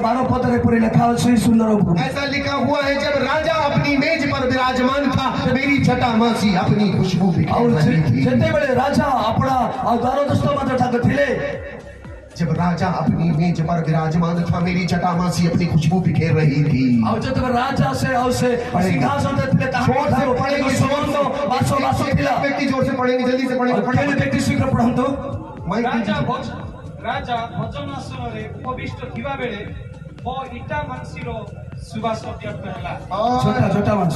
12 पद रे पूरी लिखा है सुंदर। ऐसा लिखा हुआ है, जब राजा अपनी मेज पर विराजमान था मेरी जटामासी अपनी खुशबू बिखेर रही थी। जते बेले राजा अपना द्वारस्थ मध्य ठाक थिले, जब राजा अपनी मेज पर विराजमान था मेरी जटामासी अपनी खुशबू बिखेर रही थी। और जब राजा से और से सिंहासन पे थिले जोर से पढ़ेंगे, सुगंध वासो वासो थिला। व्यक्ति जोर से पढ़ेंगे, जल्दी से पढ़ेंगे। केले व्यक्ति शीघ्र पढ़ंतु। राजा भजनासन रे उपविष्ट थिबा बेले वो इटा मानसीरो सुबास व्यक्त होला। छोटा छोटा मानस।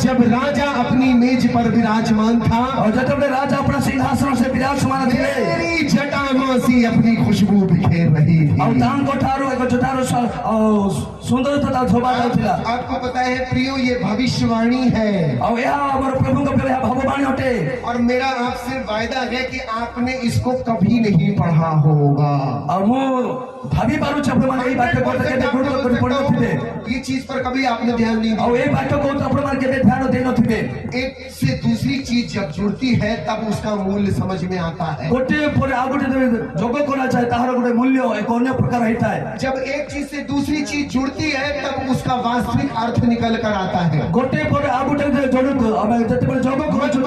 जब राजा अपनी मेज पर विराजमान था और जब राजा अपना सिंहासन से विराजमान थिले मेरी जटामासी अपनी खुशबू बिखेर रही थी। और दान कोठारो एक जोठारो सुंदर तथा शोभा थिला। आपको पता है प्रियो, ये भविष्यवाणी है और यह हमारे प्रभु का प्रिय भगवान होते। और मेरा आपसे वायदा है कि आपने इसको कभी नहीं पढ़ा होगा। और मु भाभी पारू छ प्रमाण এই বাক্য করতে কেতে গুরুত্ব করে পড়িতে। ये चीज पर कभी आपने ध्यान नहीं और दिया। এই বাক্য को तो प्रमाण केते ध्यान देनो थिबे। एक से दूसरी चीज जब जुड़ती है तब उसका मूल्य समझ में आता है। गोटे पर आ गोटे जोग करा जाए ताहार गोटे मूल्य एक अन्य प्रकार होता है। जब एक चीज से दूसरी चीज जुड़ती है तब उसका वास्तविक अर्थ निकल कर आता है। गोटे पर आ गोटे जोग हम जते पर जोग करू छु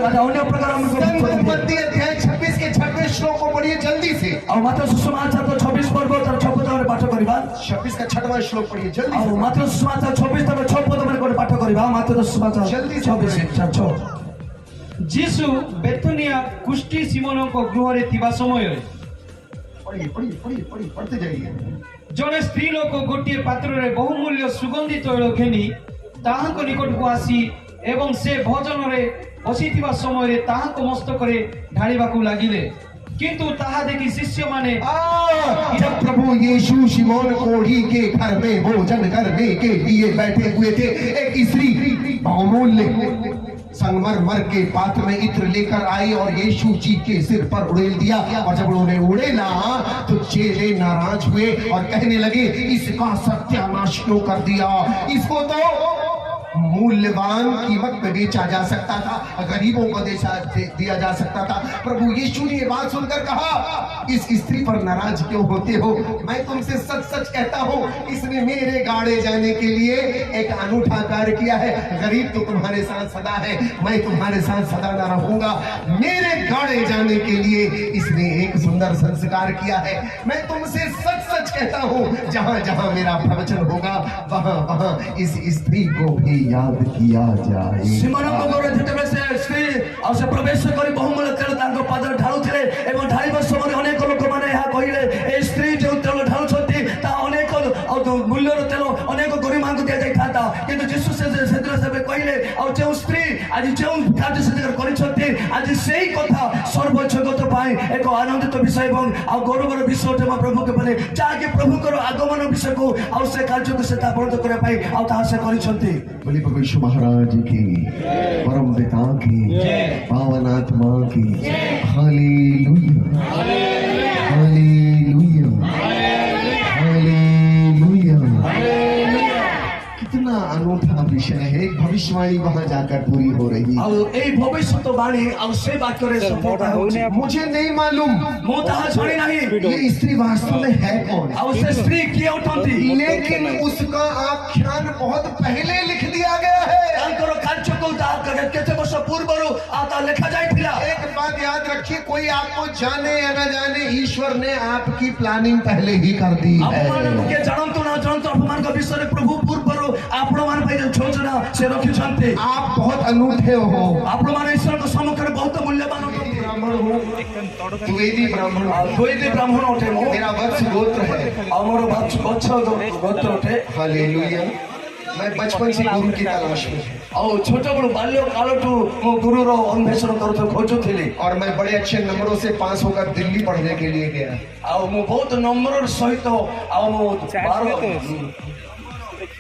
अर्थ अन्य प्रकार हम उत्पत्ति अध्याय 26 के 26 श्लोक को पढ़िए जल्दी से। और मात्र सुसमाचार तो 26 पर्व तर 6 पद में पाठ करबा। 26 का 6वां श्लोक पढ़िए जल्दी और से। मात्र सुसमाचार 26 तर 6 पद में पाठ करबा। मात्र सुसमाचार जल्दी से 26:6। जीसु बेथुनिया कुष्टी सिमोन को गृह रे थिबा समय पढ़िए पढ़िए पढ़िए पढ़िए पढ़ते जाइए। जने स्त्री लोक गोटे पात्र रे बहुमूल्य सुगंधित तैल घेनी ताहांको निकट को आसी एवं से भोजन रे बसिथिबा समय रे ताहांको मस्तक रे ढाळिबाकू लागिले। किंतु ताहा देखी शिष्य माने जब प्रभु यीशु शिमोन कोढ़ी के घर में भोजन करने के लिए बैठे हुए थे, एक स्त्री बहुमूल्य संगमरमर के पात्र में इत्र लेकर आई और यीशु जी के सिर पर उड़ेल दिया। और जब उन्होंने उड़ेला तो चेले नाराज हुए और कहने लगे, इसका सत्यानाश क्यों कर दिया? इसको तो मूल्यवान कीमत पे बेचा जा सकता था, गरीबों को दिया जा सकता था। प्रभु यीशु ने ये बात सुनकर कहा, इस स्त्री पर नाराज क्यों होते हो? मैं तुमसे सच सच कहता हूँ, इसने मेरे गाड़े जाने के लिए एक अनूठा कार्य किया है। गरीब तो तुम्हारे साथ सदा है, मैं तुम्हारे साथ सदा न रहूंगा। मेरे गाड़े जाने के लिए इसने एक सुंदर संस्कार किया है। मैं तुमसे सच सच कहता हूँ, जहाँ जहाँ मेरा प्रवचन होगा वहाँ वहाँ इस स्त्री को भी याद किया जाए। सिमोन को गोरे जेतेबे से स्त्री और से प्रवेश करी बहुमूल्य तेल तांको पाद ढाळुथिले एवं ढाळिबा समय अनेक लोक माने यहा कहिले ए स्त्री जो तेल ढाळुछथि ता अनेक मूल्यर तेल अनेक गरिमा को दिया जाय था। किंतु यीशु से सेद्र से कहिले और जो स्त्री आज जो कार्य से करिछथि आज सेही कथा सर्वजगत पाए एक आनंदित विषय एवं आ गौरवर विषय जमा प्रभु के बने जाके प्रभु को आगमन विषय को और से कार्य को से ताबड़त करे पाई और ता से करिछथि। बोले भगवान महाराज की, परम पिता की, पावन आत्मा की, हालेलुया हालेलुया हालेलुया। कितना अनूठा विषय है। एक भविष्यवाणी वहां जाकर पूरी हो रही है। और ए भविष्यवाणी और से वाक्य रे सफलता होछि। मुझे नहीं मालूम मो ताहा छणी नाही ये स्त्री वास्तव में है कौन। और से स्त्री की उठंती, लेकिन उसका आख्यान बहुत पहले लिख दिया गया है। तांकर कार्य को ता केते वर्ष पूर्वरु आता लिखा जायथिला। एक बात याद रखिए, कोई आपको जाने या न जाने, ईश्वर ने आपकी प्लानिंग पहले ही कर दी है। अपमान के जानंतु ना जानंतु अपमान का विषय प्रभु पूर्वरु आपण मान भाई योजना से रखिछन्ते। आप बहुत अनूठे हो। आपण मान ईश्वर को सम्मुख में बहुत मूल्यवान ब्राह्मण हो, द्विवेदी ब्राह्मण हो। द्विवेदी ब्राह्मण उठे मो मेरा वंश गोत्र है, हमरो वंश गोत्र उठे। हालेलुया। मैं बचपन से गुरु की तलाश में और छोटे बड़ बाल्य कालटू मो गुरु रो अन्वेषण करतो खोजुथिली। और मैं बड़े अच्छे नंबरों से पास होकर दिल्ली पढ़ने के लिए गया। और मो बहुत नंबर सहित और मो 12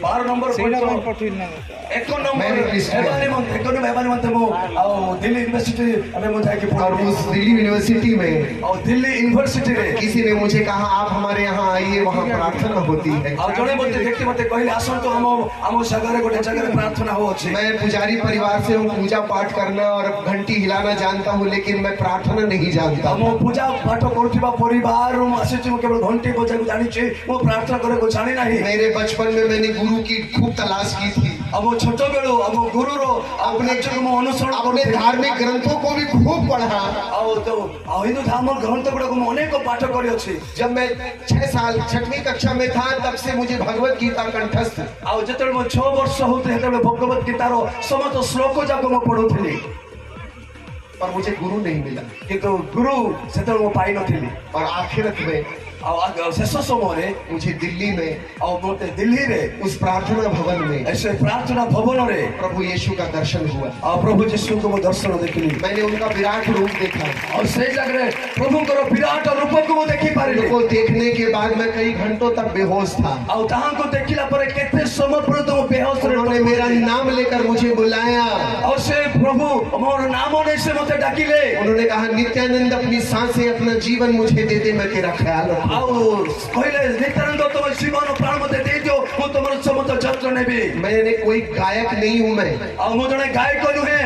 12 नंबर ସେଇଟା ପାଇଁ ପଢିଛ ପଠେଇଲି ନା ଏକ ନମ୍ବର Mary Christian. ଏମାନେ ମତେ ମୁଁ ଆଉ ଦିଲ୍ଲୀ ୟୁନିଭର୍ସିଟି ଆମେ ମୁଁ ଯାଇକି और ପଢୁଥିଲି उस दिल्ली यूनिवर्सिटी में ଆଉ ଦିଲ୍ଲୀ ୟୁନିଭର୍ସିଟିରେ किसी ने मुझे कहा आप हमारे यहाँ आइए, वहाँ प्रार्थना होती है। ଆଉ ଜଣେ ମତେ ଦେଖି ମତେ କହିଲେ ଆସନ୍ତୁ ଆମ ଜାଗାରେ ଗୋଟେ ଜାଗାରେ ପ୍ରାର୍ଥନା ହଉଛି मैं पुजारी परिवार से हूँ, पूजा पाठ करना और घंटी हिलाना जानता हूँ, लेकिन मैं प्रार्थना नहीं जानता। ଆଉ ମୁଁ ପୂଜା ପାଠ କରୁଥିବା ପରିବାରରୁ ମୁଁ ଆସିଛି ମୁଁ କେବଳ ଘଣ୍ଟି ବଜାକୁ ଜାଣିଛି ମୁଁ ପ୍ରାର୍ଥନା କରିବାକୁ ଜାଣି ନାହିଁ मेरे बचपन में मैंने गुरु की खूब तलाश की थी, ଆଉ ମୋ ଛୋଟ ବେଳୁ ଆମ ଗୁରୁର ଆଉ କାର୍ଯ୍ୟକୁ ମୁଁ ଅନୁସରଣ अपने କରୁଥିଲି धार्मिक ग्रंथों को भी खूब पढ़ा। ଆଉ ହିନ୍ଦୁ ଧର୍ମ ଗ୍ରନ୍ଥ ଗୁଡାକୁ ମୁଁ ଅନେକ ପାଠ କରିଅଛି जब मैं 6 साल 6वीं कक्षा में था, तब से मुझे भगवत गीता कंठस्थ। ଆଉ ଯେତେବେଳେ ମୁଁ 6 ବର୍ଷ ହଉଥିଲି ସେତେବେଳେ ଭଗବତ ଗୀତାର ସମସ୍ତ ଶ୍ଲୋକ ଯାକ ମୁଁ ପଢୁଥିଲି पर मुझे गुरु नहीं मिला। କିନ୍ତୁ ଗୁରୁ ସେତେବେଳେ ମୁଁ ପାଇନଥିଲି और आखिरत में ଆଉ ଶେଷ ସମୟରେ मुझे दिल्ली में ଆଉ ମୋତେ ଦିଲ୍ଲୀରେ उस प्रार्थना भवन में ସେ ପ୍ରାର୍ଥନା ଭବନରେ प्रभु यीशु का दर्शन हुआ। ଆଉ ପ୍ରଭୁ ଯୀଶୁଙ୍କୁ ମୁଁ ଦର୍ଶନ ଦେଖିଲି मैंने उनका विराट रूप देखा। ଆଉ ସେଇ ଜାଗାରେ ପ୍ରଭୁଙ୍କର ବିରାଟ ରୂପକୁ ମୁଁ ଦେଖିପାରିଲି उनको देखने के बाद मैं कई घंटों तक बेहोश था। ଆଉ ତାହାଙ୍କୁ ଦେଖିଲା ପରେ କେତେ ସମୟ ପର୍ଯ୍ୟନ୍ତ ମୁଁ ବେହୋସରେ उन्होंने मेरा नाम लेकर मुझे बुलाया। ଆଉ ସେ ପ୍ରଭୁ ମୋର ନାମ ନେଇ ସେ ମୋତେ ଡାକିଲେ उन्होंने कहा नित्यानंद अपनी सांसें अपना जीवन मुझे दे दे, मैं तेरा ख्याल रखूं। ଆଉ କହିଲେ ନିତ୍ୟାନନ୍ଦ ତମ ଜୀବନ ପ୍ରାଣ ମୋତେ ଦେଇଦିଅ ମୁଁ ତମର ସମସ୍ତ ଯତ୍ନ ନେବି मैंने कोई गायक नहीं हूं मैं, ଆଉ ମୁଁ ଜଣେ ଗାୟକ ନୁହେଁ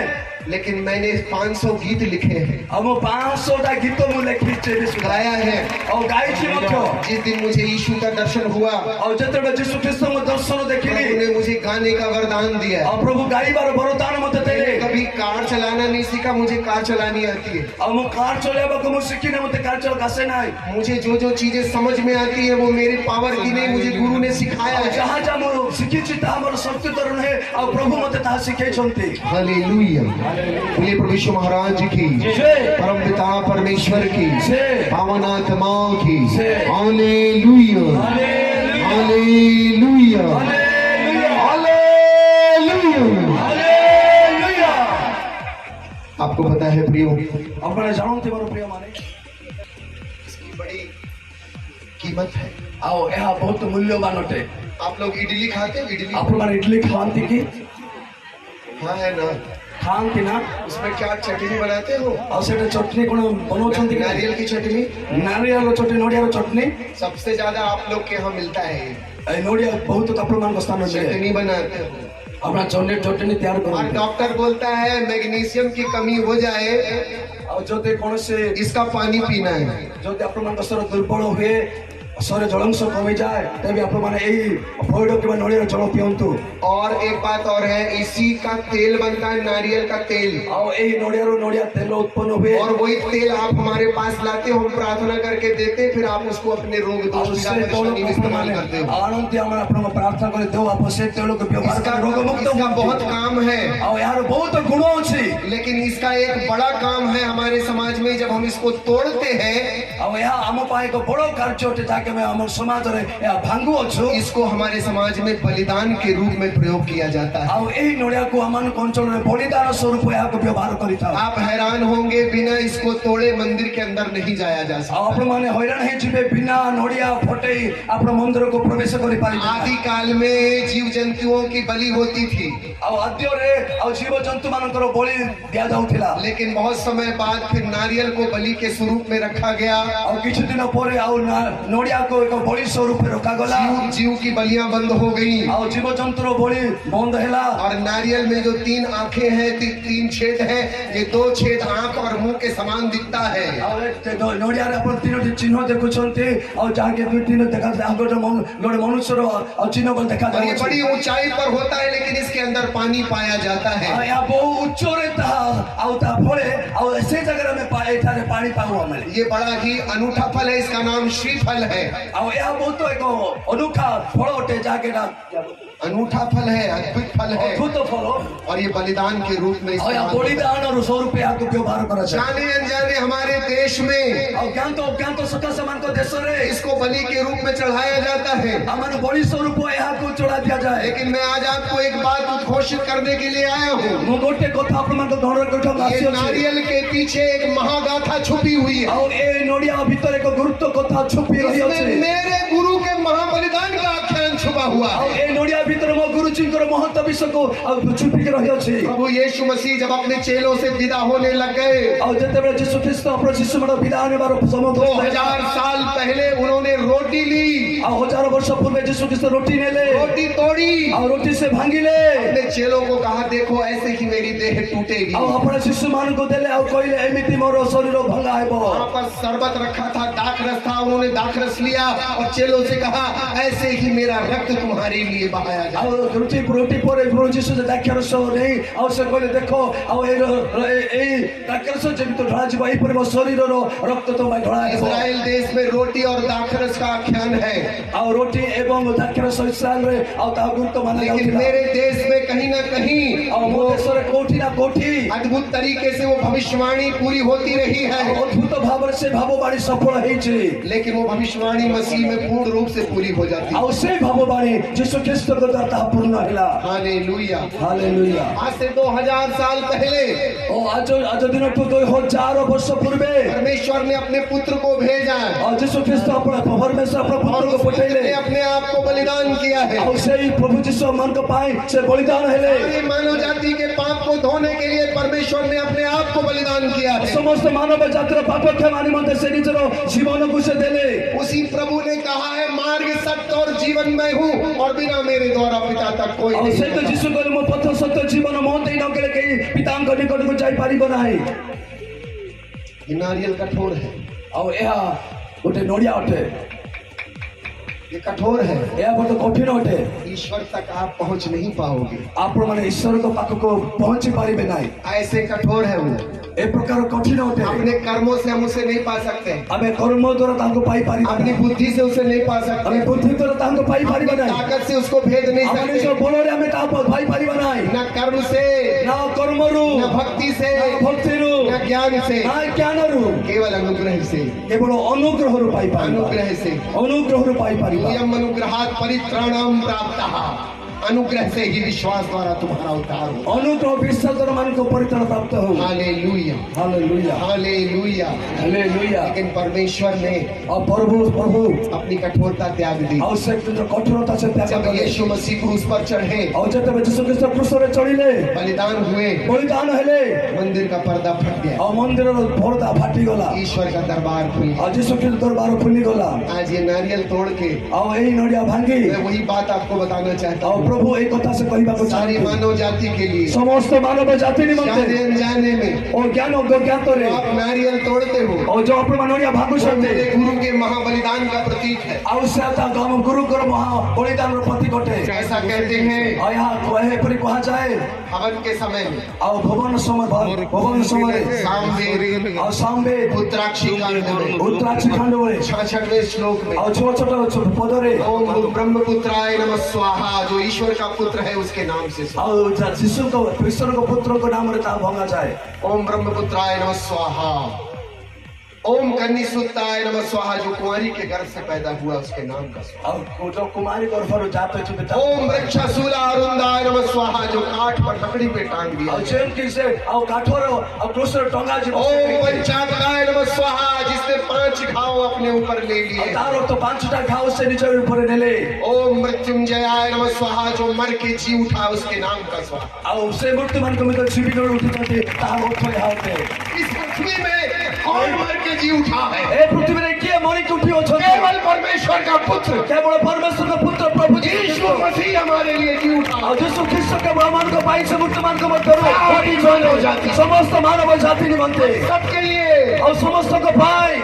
लेकिन मैंने 500 गीत लिखे हैं, ଆଉ ମୁଁ 500ଟା ଗୀତ ମୁଁ ଲେଖିଛି गाया है। ଆଉ ଗାଇଛି ମଧ୍ୟ जिस दिन मुझे यीशु का दर्शन हुआ, ଆଉ ଯେତେବେଳେ ଯୀଶୁ ଖ୍ରୀଷ୍ଟଙ୍କ ଦର୍ଶନ ଦେଖିଲି प्रभु ने मुझे गाने का वरदान दिया। ଆଉ ପ୍ରଭୁ ଗାଇବାର ବରଦାନ ମୋତେ ଦେଲେ मैंने कभी कार चलाना नहीं सीखा, मुझे कार चलानी आती है। ଆଉ ମୁଁ କାର୍ ଚଲେଇବାକୁ ମୁଁ ଶିଖିନି ମୋତେ କାର୍ ଚଲେଇବାକୁ ଆସେ ନାହିଁ मुझे जो जो चीजें समझ में आती है वो मेरे पावर की नहीं, मुझे गुरु ने सिखाया ଆଉ है। ଯାହା ଯାହା ମୁଁ ଶିଖିଛି ତାହା ମୋର ଶକ୍ତିତର ନୁହେଁ ଆଉ ପ୍ରଭୁ ମୋତେ ତାହା ଶିଖେଇଛନ୍ତି हालेलुया। बोलिए प्रभु यीशु महाराज की, जय। परम पिता परमेश्वर की, जय। पावन आत्मा की, जय। Hallelujah hallelujah hallelujah. हालेलुया आपको पता है प्रियो, ଆପଣ ଜାଣନ୍ତି ମୋର ପ୍ରିୟ ମାନେ इसकी बड़ी कीमत है। ଆଉ ଏହା ବହୁତ ମୂଲ୍ୟବାନ ଅଟେ आप लोग इडली खाते हो? इडली ଆପଣମାନେ ଇଡଲି ଖାଆନ୍ତି କି हाँ है ना, ଖାଆନ୍ତି ନା उसमें क्या चटनी बनाते हो? ଆଉ ସେଟା ଚଟନି କଣ ବନାଉଛନ୍ତି କି नारियल की चटनी ନାରିୟଳ ଚଟନି ନଡ଼ିଆର ଚଟନି सबसे ज्यादा आप लोग के यहाँ मिलता है। ଏଇ ନଡ଼ିଆ ବହୁତ ଆପଣମାନଙ୍କ ସ୍ଥାନରେ ମିଳେ चटनी बनाते हो ଆପଣ ଚଟନି ତିଆର और କରନ୍ତି डॉक्टर बोलता है मैग्नीशियम की कमी हो जाए, ଆଉ ଯଦି କୌଣସି इसका पानी पीना है। ଯଦି ଆପଣମାନଙ୍କ ଶରୀର ଦୁର୍ବଳ ହୁଏ ଶରୀର ଜଳାଂଶ କମିଯାଏ ତେବେ ଆପଣମାନେ ଏଇ ପଇଡ଼ କିମ୍ବା ନଡ଼ିଆର ଜଳ ପିଅନ୍ତୁ और एक बात और है, इसी का तेल बनता है, नारियल का तेल। ଆଉ ଏଇ ନଡ଼ିଆରୁ ନଡ଼ିଆ ତେଲ ଉତ୍ପନ୍ନ ହୁଏ और वही तेल आप हमारे पास लाते हो, हम प्रार्थना करके देते, फिर आप उसको अपने रोग ଆଉ दोष ସେ पीड़ा परेशानी में इस्तेमाल करते हो। ଆଣନ୍ତି ଆମେ ଆପଣଙ୍କ ପ୍ରାର୍ଥନା କରି ଦେଉ ଆପଣ ସେ ତେଲକୁ ବ୍ୟବହାର इसका କରି ରୋଗମୁକ୍ତ इसका ହୁଅନ୍ତୁ। बहुत काम है, ଆଉ ଏହାର ବହୁତ ଗୁଣ ଅଛି लेकिन इसका एक बड़ा काम है हमारे समाज में, जब हम इसको तोड़ते हैं, ଆଉ ଏହା ଆମ ପାଇଁ ଏକ ବଡ଼ କାର୍ଯ୍ୟ ଅଟେ ଯାହାକି ଆମେ ଆମ ସମାଜରେ ଏହା ଭାଙ୍ଗୁଅଛୁ इसको हमारे समाज में बलिदान के रूप में प्रयोग किया जाता है। ଆଉ ଏହି ନଡ଼ିଆକୁ ଆମମାନଙ୍କ ଅଞ୍ଚଳରେ ବଳିଦାନ ସ୍ୱରୂପ ଏହାକୁ ବ୍ୟବହାର କରିଥାଉ आप हैरान होंगे, बिना इसको तोड़े मंदिर के अंदर नहीं जाया जा ଆଉ सकता। ଆପଣମାନେ ହଇରାଣ ହେଇଯିବେ ବିନା ନଡ଼ିଆ ଫଟେଇ ଆପଣ ମନ୍ଦିରକୁ ପ୍ରବେଶ କରିପାରିବେ आदि काल में जीव जंतुओं की बलि होती थी, ଆଉ ଆଦ୍ୟରେ ଆଉ ଜୀବଜନ୍ତୁ ମାନଙ୍କର ବଳି ଦିଆଯାଉଥିଲା लेकिन बहुत समय बाद फिर नारियल को बलि के स्वरूप में रखा गया। ଆଉ କିଛି ଦିନ ପରେ ଆଉ ନଡ଼ିଆକୁ ଏକ ବଳି ସ୍ୱରୂପରେ ରଖାଗଲା जीव की बलियां बंद हो गई ଆଉ ଜୀବଜନ୍ତୁର ବଳି ବନ୍ଦ ହେଲା और नारियल में जो 3 आंखें हैं, 3 छेद हैं, ये 2 छेद आंख और मुंह के समान दिखता है। ଆଉ ନଡ଼ିଆରେ ଆପଣ 3ଟି ଚିହ୍ନ ଦେଖୁଛନ୍ତି ଆଉ ଯାହାକି 2-3 ଦେଖାଯାଏ ଆଉ ଗୋଟେ ମନୁଷ୍ୟର ଆଉ ଚିହ୍ନ ବୋଲି और ये ଦେଖାଯାଉଛି बड़ी ऊंचाई पर होता है, लेकिन इसके अंदर पानी पाया जाता है। ଆଉ ଏହା ବହୁ ଉଚ୍ଚରେ ତାହା ଆଉ ତା ଫଳେ ଆଉ ସେ ଜାଗାରେ ଆମେ ଏଠାରେ ପାଣି ପାଉ ଆମେ ये बड़ा ही अनूठा फल है, इसका नाम श्रीफल है। ଆଉ ଏହା ବହୁତ ଏକ ଅନୁଖା ଫଳ ଅଟେ ଯାହାକି ଏଟା अनूठा फल है, अद्भुत फल है, ଅଦ୍ଭୁତ ଫଳ और ये बलिदान के रूप में ଆଉ ଏହା इस्तेमाल होता है। ବଳିଦାନର ସ୍ୱରୂପ ଏହାକୁ ବ୍ୟବହାର କରାଯାଏ जाने अनजाने हमारे देश में ଆଉ ଜ୍ଞାତ ଅଜ୍ଞାତ ସକାଶେ ମାନଙ୍କ ଦେଶରେ इसको बलि के रूप में चढ़ाया जाता है। ଆମମାନେ ବଳି ସ୍ୱରୂପ ଏହାକୁ ଚଢା ଦିଆଯାଏ लेकिन मैं आज आपको एक बात उद्घोषित करने के लिए आया हूँ। ମୁଁ ଗୋଟେ କଥା ଆପଣମାନଙ୍କ ଧନରେ କହିବାକୁ ये ଆସିଅଛି नारियल के पीछे एक महागाथा छुपी हुई है। ଆଉ ଏ ନଡ଼ିଆ ଭିତରେ ଏକ ଗୁରୁତ୍ୱ କଥା ଛୁପି ରହିଅଛି इसमें मेरे गुरु के महाबलिदान का आख्यान छुपा हुआ ଆଉ है। ଏ ନଡ଼ିଆ ଭିତରେ को चुपिक रही अछि प्रभु यीशु मसीह जब अपने चेलों से विदा होने लग गए, और जेतेबेले यीशु ख्रीष्ट अपन शिष्य मन विदा होने बार समय 2000 साल पहले उन्होंने रोटी ली, और हजारों वर्ष पूर्व यीशु ख्रीष्ट रोटी नेले रोटी तोड़ी, और रोटी से भांगिले अपने चेलों को कहा देखो ऐसे ही मेरी देह टूटेगी। और अपने शिष्य मान को देले और कहले एमिति मोर शरीर भंगा हेबो। वहां पर शरबत रखा था, दाखरस था, उन्होंने दाखरस लिया और चेलों से कहा ऐसे ही मेरा रक्त तुम्हारे लिए बहाया जाए। और रोटी पर प्रभु यीशु जे दाखरस नहीं और से कहले देखो और ए दाखरस जब तो ढाज भाई पर मो शरीर रो रक्त तो मैं ढोड़ा हेबो। इस्राएल देश में रोटी और दाखरस का आख्यान है, और रोटी एवं दाखरस इस्राएल रे और ता गुण तो माना लेकिन जाउथिला। मेरे देश में कहीं ना कहीं और वो मोदेश्वर कोठी ना कोठी अद्भुत तरीके से वो भविष्यवाणी पूरी होती रही है, अद्भुत भाव से भाववाणी सफल होइछि। लेकिन वो भविष्यवाणी मसीह में पूर्ण रूप से पूरी हो जाती है। और से भाववाणी यीशु ख्रीष्ट को द्वारा पूर्ण होला। हालेलुया। हालेलुया। आज से 2000 साल पहले ओ आज दिन 2000 वर्ष पूर्वे परमेश्वर ने अपने पुत्र को भेजा और यीशु ख्रीष्ट अपना परमेश्वर अपना और पुत्र को उसने पठेले अपने आप को बलिदान किया है। और से ही प्रभु यीशु मन को पाए से बलिदान हेले। सारी मानव जाति के पाप को धोने के लिए परमेश्वर ने अपने आप को बलिदान किया है। समस्त मानव जातिर पाप क्षमा निमंते से निजर जीवन को से देले। उसी प्रभु ने कहा है मार्ग सत्य और जीवन मैं हूँ और बिना मेरे द्वारा पिता तक कोई और नहीं से तो आता। यीशु कहले मो पथ सत्य जीवन मोहते न केले के पितांग निकट को जाई पारिबो नाही। ये नारियल कठोर है, और यह गोटे नड़िया अटे, ये कठोर है, यह गोटे कठिन अटे। ईश्वर तक आप पहुंच नहीं पाओगे। आप माने ईश्वर को पाख को पहुंची पारिबे नाही। ऐसे कठोर है वो, ए प्रकार कठिन अटे। अपने कर्मों से हम उसे नहीं पा सकते, आमे कर्म द्वारा तांको पाई पारिबे अपनी नाही। बुद्धि से उसे नहीं पा आमे सकते, बुद्धि द्वारा तांको पाई पारिबे अपनी नाही। ताकत से उसको भेद नहीं आमे जो सकते, बोलोरे आमे ता पाई पारिबे नाही। न कर्म से, ना कर्मरु, न भक्ति से, ना भक्तिरु, न ज्ञान से, ना ज्ञानरु, केवल अनुग्रह से, केवल अनुग्रहरु पाई पारिबे। अनुग्रह से। अनुग्रहरु पाई पारिबे। यम अनुग्रहात् परित्राणम प्राप्तः, अनुग्रह से ही विश्वास द्वारा तुम्हारा उद्धार हो। अनुग्रह विश्वास द्वारा मन को परित्राण प्राप्त हो। Hallelujah, hallelujah. हालेलुया। हालेलुया। लेकिन परमेश्वर ने और प्रभु अपनी कठोरता त्याग दी। आवश्यक जो कठोरता से त्याग जब कले। यीशु मसीह क्रूस पर चढ़े, और जब यीशु ख्रीष्ट क्रूस रे चढ़िले बलिदान हुए, बलिदान हेले मंदिर का पर्दा फट गया, और मंदिर रो पर्दा फाटी गला ईश्वर का दरबार खुल गया। और यीशु ख्रीष्ट दरबार खुली गला। आज ये नारियल तोड़ के और यही नड़िया भांगी मैं वही बात आपको बताना चाहता और हूँ। प्रभु एक कथा से कहबा को सारी चाहते मानव जाति के लिए समस्त मानव जाति निमंते जाने अनजाने में और ज्ञान रे आप नारियल तोड़ते हो, और जो अपने नड़िया भागु वो सकते मेरे गुरु के महाबलिदान का प्रतीक है। आवश्यकता गाम गुरु कर महा बलिदान रो प्रतीक अटे। ऐसा कहते हैं और यहाँ कहे पर कहा जाए हवन के समय में और भवन समय सामवेद और सामवेद उत्तराक्षी कांड में उत्तराक्षी खंड में 66वें श्लोक में और छोटा छोटा पद रे ओम ब्रह्मपुत्राय नमः स्वाहा, जो ईश्वर का पुत्र है उसके नाम से स्वाहा। और शिशु को ईश्वर को पुत्र को नाम रहता भंगा जाए। ओम ब्रह्मपुत्राय नमः स्वाहा, ओम कन्यासुताय नमः स्वाहा, जो कुंवारी के गर्भ से पैदा हुआ उसके नाम का स्वाहा। और जो कुमारी गर्भ जाते छुपे ओम वृक्षशूला अरुंदाय नमः स्वाहा, जो काठ पर लकड़ी पे टांग दिया। और जेम की से और काठोर और क्रूसर टंगा जी ओम पंचाकाय नमः स्वाहा, जिसने 5 घाव अपने ऊपर ले लिए। तारो तो 5टा घाव से नीचे ऊपर नेले। ओम मृत्युंजयाय नमः स्वाहा, जो मर के जी उठा उसके नाम का स्वाहा। और से मृत्यु मन को मित्र जीवित उठी करते तार उठे हाथे। इस पृथ्वी में कौन मर के जी उठा है? ए पृथ्वी रे के मरि के उठी हो केवल परमेश्वर का पुत्र, केवल परमेश्वर का पुत्र प्रभु यीशु मसीह हमारे लिए जी उठा। और यीशु ख्रीष्ट के ब्राह्मण को पाई से मुक्त मान को मत करो। सारी मानव जाति, समस्त मानव जाति निमंते सबके लिए, और समस्त को पाई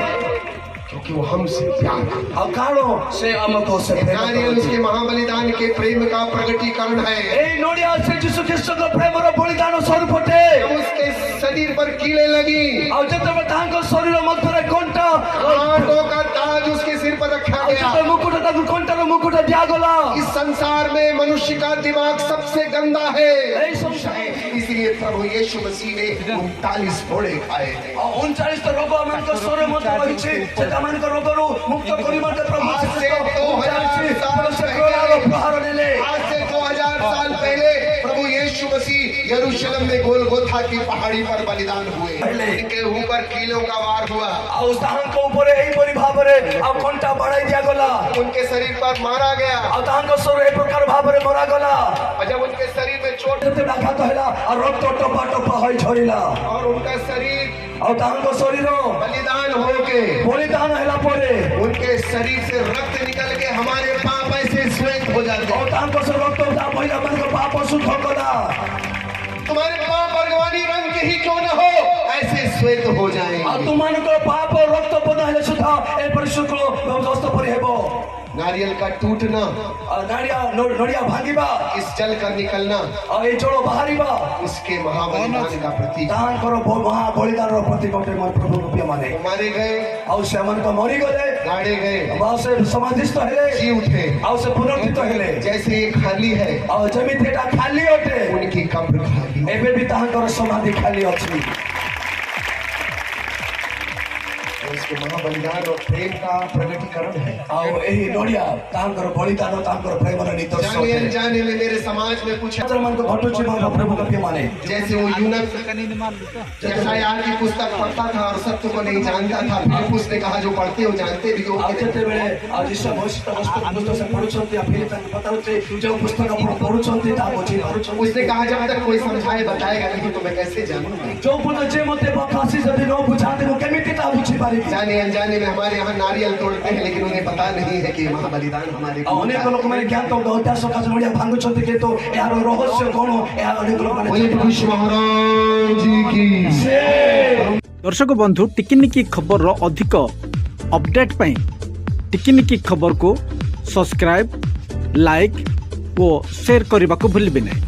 क्योंकि वो हमसे प्यार करता और कारो से हमको से है। नारियल उसके महाबलिदान के प्रेम का प्रगटीकरण है। ए नोडिया से यीशु ख्रीष्ट को प्रेम रो बलिदान स्वरूप होते। जब उसके शरीर पर कीलें लगी, और जब तक तांको शरीर मत रे कोंटा कांटों का ताज उसके सिर पर रखा और गया। जब मुकुट तक कोंटा रो मुकुट दिया गला। इस संसार में मनुष्य का दिमाग सबसे गंदा है, ए संसार इसलिए प्रभु यीशु मसीह ने 39 घोड़े खाए थे। और 39 तो रोग मन को शरीर मत रही छे सेटा मन को रोग रो मुक्त करी मन के प्रभु आज से से 2000 साल प्रहार नेले। आज से 2000 साल पहले प्रभु यीशु मसीह यरूशलेम में गोलगोथा की पहाड़ी पर बलिदान हुए। उनके ऊपर कीलों का वार हुआ, और तांको को ऊपर एही परि भाबरे और कोंटा बढ़ाई दिया गला। उनके शरीर पर मारा गया, और तांको शरीर ए प्रकार भाबरे मरा गला। और जब उनके शरीर में चोट ଯେତେବେଳେ ଆଘାତ ହେଲା ଆଉ ରକ୍ତ ଟପା ଟପା ହୋଇ ଝରିଲା और उनका शरीर ଆଉ ତାଙ୍କ ଶରୀର बलिदान होके ବଳିଦାନ ହେଲା ପରେ उनके शरीर से रक्त निकल के हमारे पाप ऐसे श्वेत हो जाते ଆଉ ତାଙ୍କ ସେ ରକ୍ତ ତା ମହିଳାମାନଙ୍କ ପାପ ଶୁଦ୍ଧ କଲା तुम्हारे पाप अर्गवानी रंग के ही क्यों न हो ऐसे श्वेत हो जाए ଆଉ ତୁମମାନଙ୍କର ପାପ ରକ୍ତ ବଦା ହେଲେ ସୁଦ୍ଧା ଏପରି ଶୁକ୍ଳ ବ୍ୟବସ୍ଥା ପରି ହେବ नारियल का टूटना ନଡ଼ିଆ ଭାଙ୍ଗିବା इस जल का निकलना ଆଉ ଏଇ ଜଳ ବାହାରିବା उसके महाबलिदान का प्रतीक ତାଙ୍କର ମହା ବଳିଦାନର ପ୍ରତୀକ ଅଟେ ମୋର ପ୍ରଭୁ ପ୍ରିୟମାନେ मारे गए ଆଉ ସେମାନଙ୍କ ମରିଗଲେ गाड़े गए ଆଉ ସେ ସମାଧିସ୍ଥ ହେଲେ जी उठे ଆଉ ସେ ପୁନର୍ଜିତ ହେଲେ जैसे ये खाली है ଆଉ ଯେମିତି ଏଟା ଖାଲି ଅଟେ उनकी कब्र खाली ଏବେ ବି ତାଙ୍କର ସମାଧି ଖାଲି ଅଛି उसके महाबलिदान और प्रेम का प्रकटीकरण है ଆଉ ଏହି ନଡ଼ିଆ ତାଙ୍କର ବଳିଦାନ ତାଙ୍କର ପ୍ରେମର ନିଦର୍ଶନ जाने ଅଟେ अनजाने में मेरे समाज में कुछ ମାନଙ୍କୁ ଘଟୁଛି ମୋର ପ୍ରଭୁ ପ୍ରିୟମାନେ जैसे वो यूनक यशायाह की पुस्तक पढ़ता था और सत्य को नहीं जानता था फिलिप्पुस ने कहा जो पढ़ते हो जानते भी हो ଆଉ ଯେତେବେଳେ ଆଉ ଯୀଶୁ ପୁସ୍ତକ ସେ ପଢୁଛନ୍ତି ଆଉ ଫିଲିପ ତାଙ୍କୁ ପଚାରୁଛି ଯେଉଁ ପୁସ୍ତକ ଆପଣ ପଢୁଛନ୍ତି ତାହା ବୁଝି ପାରୁଛନ୍ତି उसने कहा जब तक कोई समझाए बताएगा नहीं तो मैं कैसे जानूंगा ଯେଉଁ ପର୍ଯ୍ୟନ୍ତ ଯେ ମୋତେ ବକାସି ଯଦି ନ ବୁଝାନ୍ତି ମୁଁ କେମିତି ତାହା ବୁଝିପାରିବି जाने अनजाने में हमारे यहाँ नारियल तोड़ते हैं लेकिन उन्हें पता नहीं है कि महाबलिदान हमारे ଆଉ ଅନେକ ଲୋକମାନେ ଜ୍ଞାତ ଐତିହାସ ସକାଶେ ନଡ଼ିଆ ଭାଙ୍ଗୁଛନ୍ତି କିନ୍ତୁ ଏହାର ରହସ୍ୟ କଣ ଏହା ଅନେକ ଲୋକମାନେ बोले पुरुष महाराज जी की दर्शक बंधु टिकिनिकी खबर अधिक अपडेट पाई टिकिनिकी खबर को सब्सक्राइब लाइक और शेयर करने को भूलिए नहीं।